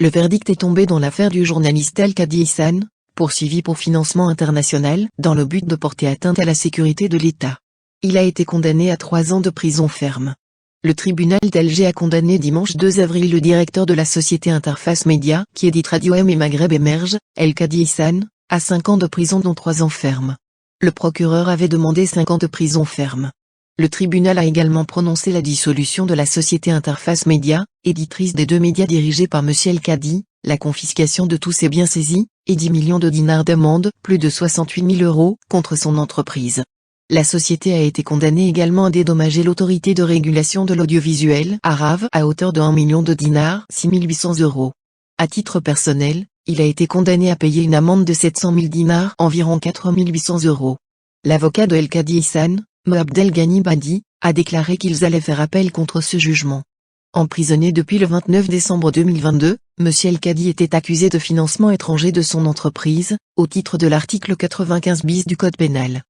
Le verdict est tombé dans l'affaire du journaliste El-Kadi Ihsan, poursuivi pour financement international dans le but de porter atteinte à la sécurité de l'État. Il a été condamné à 3 ans de prison ferme. Le tribunal d'Alger a condamné dimanche 2 avril le directeur de la société Interface Média, qui édite Radio M et Maghreb Émerge, El-Kadi Ihsan, à 5 ans de prison dont 3 ans ferme. Le procureur avait demandé 5 ans de prison ferme. Le tribunal a également prononcé la dissolution de la société Interface Média, éditrice des 2 médias dirigés par M. El-Kadi, la confiscation de tous ses biens saisis, et 10 millions de dinars d'amende, plus de 68 000 €, contre son entreprise. La société a été condamnée également à dédommager l'autorité de régulation de l'audiovisuel, ARAV, à hauteur de 1 million de dinars, 6 800 €. À titre personnel, il a été condamné à payer une amende de 700 000 dinars, environ 4 800 €. L'avocat de El-Kadi Ihsan, Moabdel Ghani Badi, a déclaré qu'ils allaient faire appel contre ce jugement. Emprisonné depuis le 29 décembre 2022, M. El-Kadi était accusé de financement étranger de son entreprise, au titre de l'article 95 bis du Code pénal.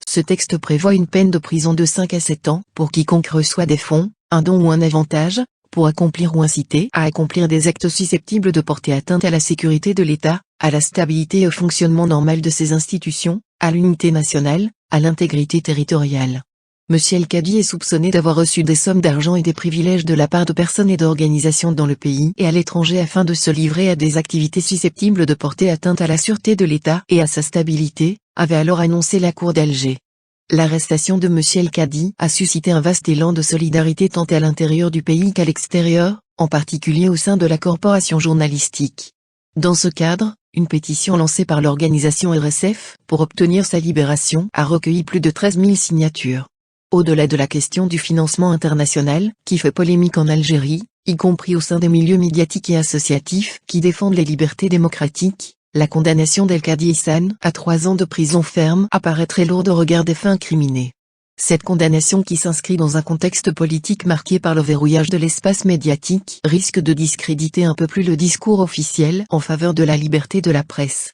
Ce texte prévoit une peine de prison de 5 à 7 ans pour quiconque reçoit des fonds, un don ou un avantage, pour accomplir ou inciter à accomplir des actes susceptibles de porter atteinte à la sécurité de l'État, à la stabilité et au fonctionnement normal de ses institutions, à l'unité nationale, à l'intégrité territoriale. M. El-Kadi est soupçonné d'avoir reçu des sommes d'argent et des privilèges de la part de personnes et d'organisations dans le pays et à l'étranger afin de se livrer à des activités susceptibles de porter atteinte à la sûreté de l'État et à sa stabilité, avait alors annoncé la Cour d'Alger. L'arrestation de M. El-Kadi a suscité un vaste élan de solidarité tant à l'intérieur du pays qu'à l'extérieur, en particulier au sein de la corporation journalistique. Dans ce cadre, une pétition lancée par l'organisation RSF pour obtenir sa libération a recueilli plus de 13 000 signatures. Au-delà de la question du financement international, qui fait polémique en Algérie, y compris au sein des milieux médiatiques et associatifs qui défendent les libertés démocratiques, la condamnation d'El-Kadi Ihsan à 3 ans de prison ferme apparaît très lourde au regard des faits incriminés. Cette condamnation qui s'inscrit dans un contexte politique marqué par le verrouillage de l'espace médiatique risque de discréditer un peu plus le discours officiel en faveur de la liberté de la presse.